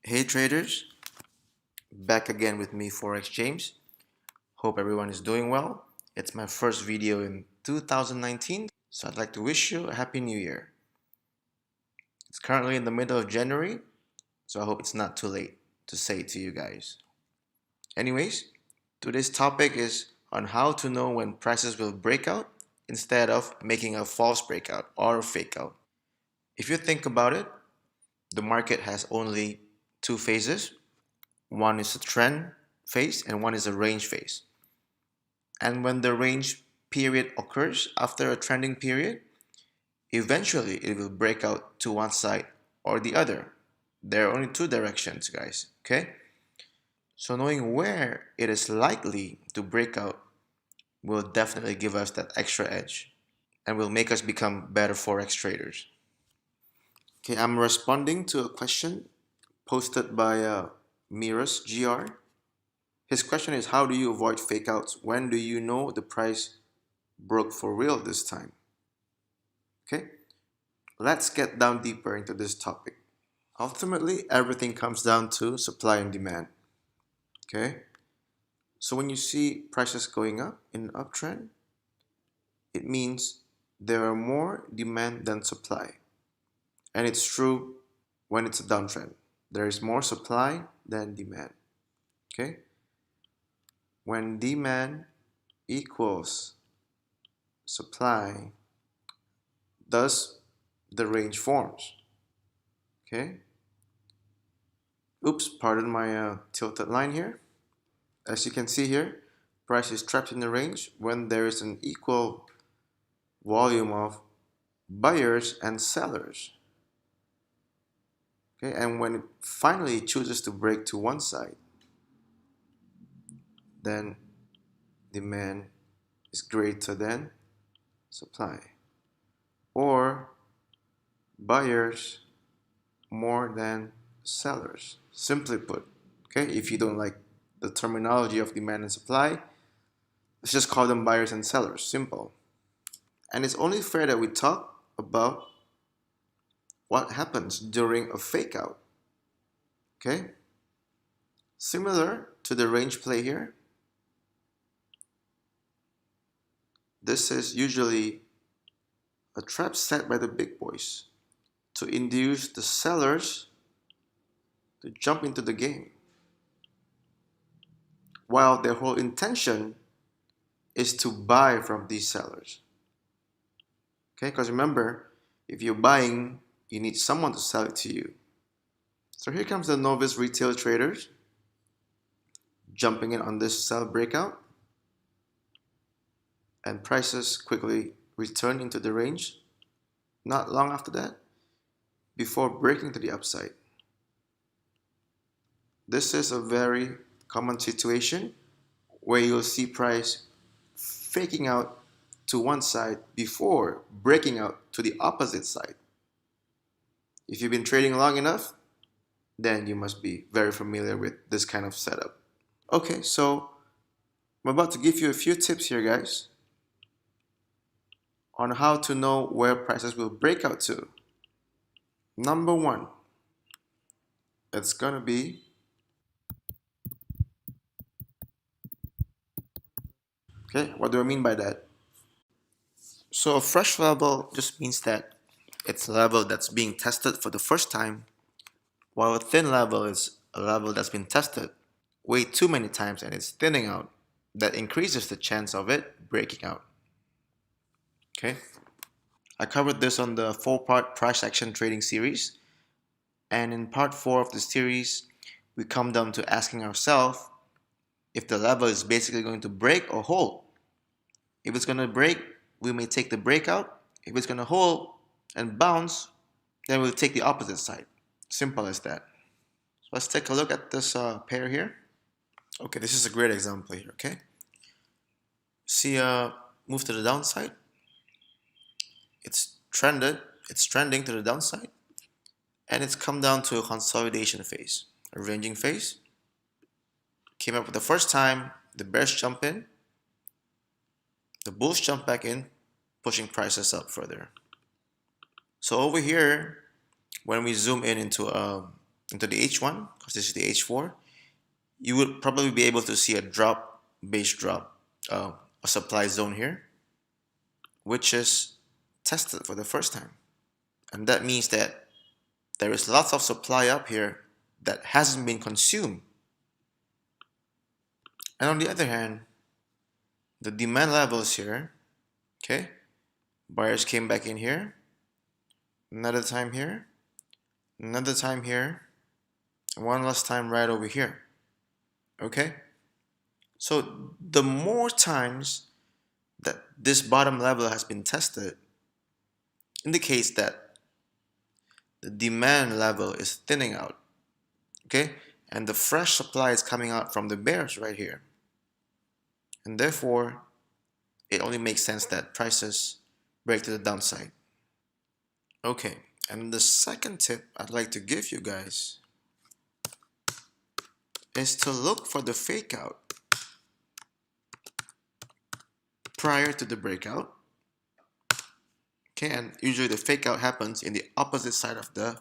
Hey traders, back again with me Forex James. Hope everyone is doing well. It's my first video in 2019, so I'd like to wish you a happy new year. It's currently in the middle of January, so I hope it's not too late to say it to you guys. Anyways, today's topic is on how to know when prices will break out instead of making a false breakout or a fake out. If you think about it, the market has only two phases. One is a trend phase and one is a range phase. And when the range period occurs after a trending period, eventually it will break out to one side or the other. There are only two directions, guys, okay? So knowing where it is likely to break out will definitely give us that extra edge and will make us become better Forex traders. Okay, I'm responding to a question posted by Miras GR. His question is, how do you avoid fake outs? When do you know the price broke for real this time? Okay, let's get down deeper into this topic. Ultimately, everything comes down to supply and demand. Okay, so when you see prices going up in an uptrend, it means there are more demand than supply. And it's true when it's a downtrend. There is more supply than demand. Okay, when demand equals supply, thus the range forms. Okay. Oops, pardon my tilted line here. As you can see here, price is trapped in the range when there is an equal volume of buyers and sellers. Okay, and when it finally chooses to break to one side, then demand is greater than supply, or buyers more than sellers. Simply put, okay, if you don't like the terminology of demand and supply, let's just call them buyers and sellers. Simple. And it's only fair that we talk about what happens during a fake out. Okay? Similar to the range play here, this is usually a trap set by the big boys to induce the sellers to jump into the game, while their whole intention is to buy from these sellers. Okay, because remember, if you're buying, you need someone to sell it to you. So here comes the novice retail traders jumping in on this sell breakout, and prices quickly return into the range not long after that, before breaking to the upside. This is a very common situation where you'll see price faking out to one side before breaking out to the opposite side. If you've been trading long enough, then you must be very familiar with this kind of setup. Okay, so I'm about to give you a few tips here, guys, on how to know where prices will break out to. Number one, it's gonna be, okay, what do I mean by that? So a fresh level just means that it's a level that's being tested for the first time, while a thin level is a level that's been tested way too many times and it's thinning out. That increases the chance of it breaking out. Okay, I covered this on the 4-part price action trading series, and in part 4 of the series, we come down to asking ourselves if the level is basically going to break or hold. If it's going to break, we may take the breakout. If it's going to hold and bounce, then we'll take the opposite side. Simple as that. So let's take a look at this pair here. Okay, this is a great example here, okay? See move to the downside. It's trending to the downside, and it's come down to a consolidation phase, a ranging phase. Came up for the first time, the bears jump in, the bulls jump back in, pushing prices up further. So over here, when we zoom in into a into the H1, because this is the H4, you would probably be able to see a drop, base drop, a supply zone here, which is tested for the first time. And that means that there is lots of supply up here that hasn't been consumed. And on the other hand, the demand levels here, okay, buyers came back in here, another time here, another time here, and one last time right over here. Okay, so the more times that this bottom level has been tested indicates that the demand level is thinning out. Okay, and the fresh supply is coming out from the bears right here, and therefore it only makes sense that prices break to the downside. Okay, and the second tip I'd like to give you guys is to look for the fake out prior to the breakout. Okay, and usually the fake out happens in the opposite side of the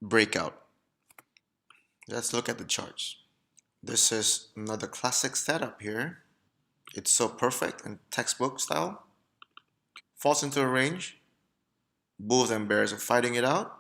breakout. Let's look at the charts. This is another classic setup here. It's so perfect in textbook style. Falls into a range. Bulls and bears are fighting it out.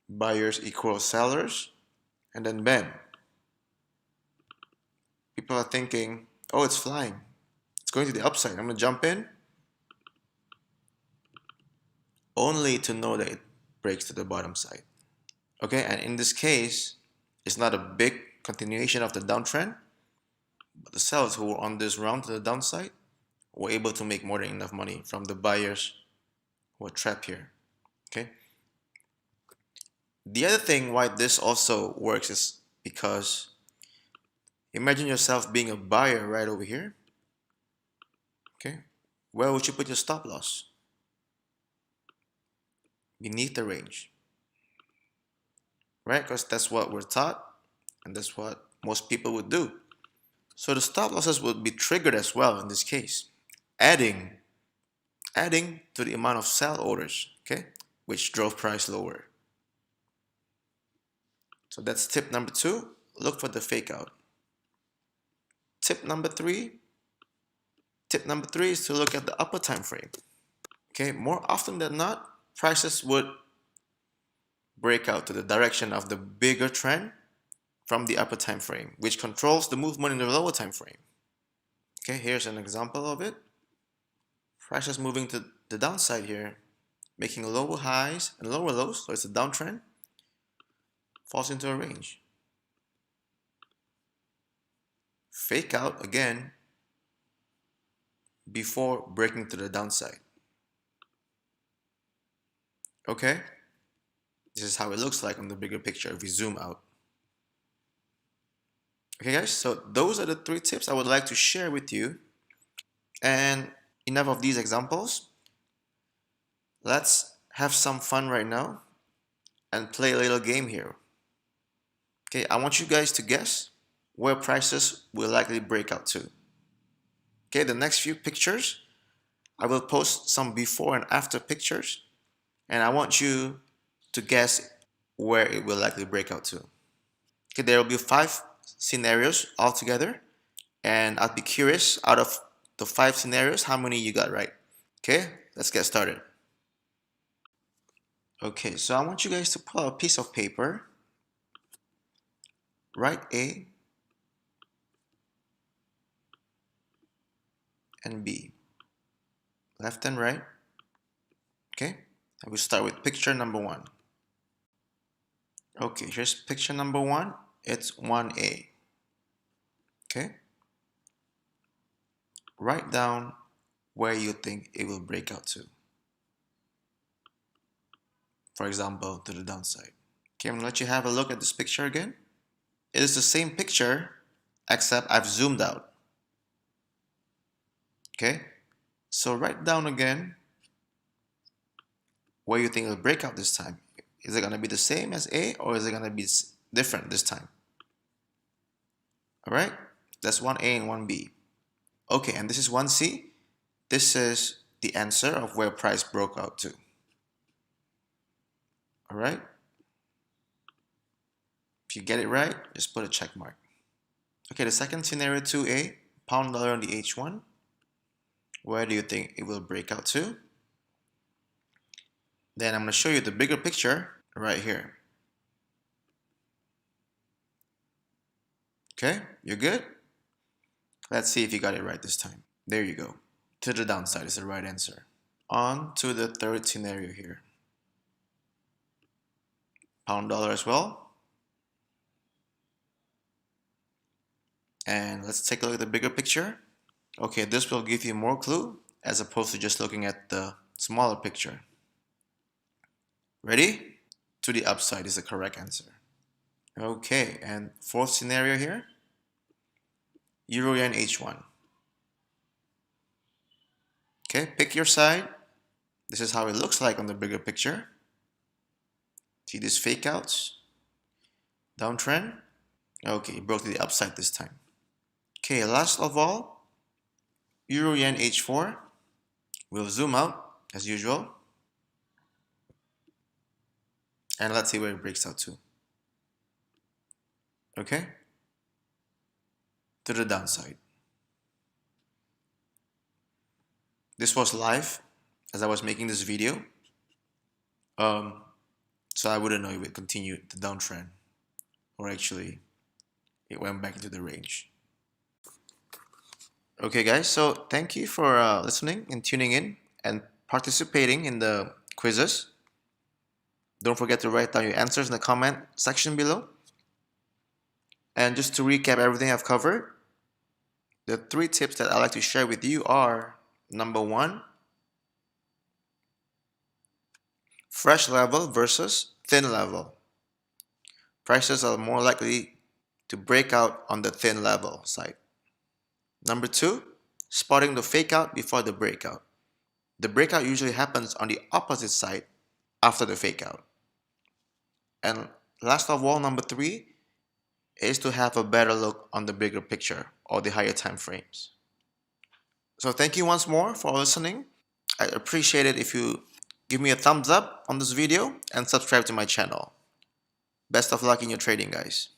Buyers equal sellers. And then bam. People are thinking, oh, it's flying. It's going to the upside. I'm going to jump in. Only to know that it breaks to the bottom side. Okay, and in this case, it's not a big continuation of the downtrend, but the sellers who were on this round to the downside were able to make more than enough money from the buyers who were trapped here. Okay. The other thing why this also works is because imagine yourself being a buyer right over here. Okay. Where would you put your stop loss? Beneath the range. Right? Because that's what we're taught, and that's what most people would do. So the stop losses would be triggered as well in this case, adding to the amount of sell orders, okay, which drove price lower. So that's tip number 2, look for the fake out. Tip number 3 is to look at the upper time frame. Okay, more often than not, prices would break out to the direction of the bigger trend from the upper time frame, which controls the movement in the lower time frame. Okay, here's an example of it. Prices moving to the downside here, making lower highs and lower lows, so it's a downtrend, falls into a range. Fake out again before breaking to the downside. Okay, this is how it looks like on the bigger picture if we zoom out. Okay guys, so those are the 3 tips I would like to share with you. And enough of these examples. Let's have some fun right now and play a little game here. Okay, I want you guys to guess where prices will likely break out to. Okay, the next few pictures, I will post some before and after pictures, and I want you to guess where it will likely break out to. Okay, there will be 5 scenarios altogether, and I'd be curious, out of the 5 scenarios, how many you got right. Okay, let's get started. Okay, so I want you guys to pull out a piece of paper, write A and B, left and right. Okay, and we'll start with picture number 1. Okay, here's picture number 1. It's 1A. Okay, write down where you think it will break out to. For example, to the downside. Okay, I'm gonna let you have a look at this picture again. It is the same picture, except I've zoomed out. Okay, so write down again where you think it will break out this time. Is it gonna be the same as A, or is it gonna be different this time? All right, that's 1A and 1B. Okay, and this is 1C. This is the answer of where price broke out to. All right. If you get it right, just put a check mark. Okay, the second scenario 2A, pound dollar on the H1. Where do you think it will break out to? Then I'm going to show you the bigger picture right here. Okay, you're good? Let's see if you got it right this time. There you go. To the downside is the right answer. On to the third scenario here. Pound dollar as well. And let's take a look at the bigger picture. Okay, this will give you more clue as opposed to just looking at the smaller picture. Ready? To the upside is the correct answer. Okay, and fourth scenario here. Euro Yen H1. Okay, pick your side. This is how it looks like on the bigger picture. See these fake outs? Downtrend? Okay, it broke to the upside this time. Okay, last of all, Euro Yen H4. We'll zoom out as usual. And let's see where it breaks out to. Okay? To the downside. This was live as I was making this video. So I wouldn't know if it continued the downtrend or actually it went back into the range. Okay guys, so thank you for listening and tuning in and participating in the quizzes. Don't forget to write down your answers in the comment section below. And just to recap everything I've covered, the 3 tips that I like to share with you are: number 1, fresh level versus thin level. Prices are more likely to break out on the thin level side. Number 2, spotting the fake out before the breakout. The breakout usually happens on the opposite side after the fake out. And last of all, number 3 is to have a better look on the bigger picture or the higher time frames. So thank you once more for listening. I'd appreciate it if you give me a thumbs up on this video and subscribe to my channel. Best of luck in your trading, guys.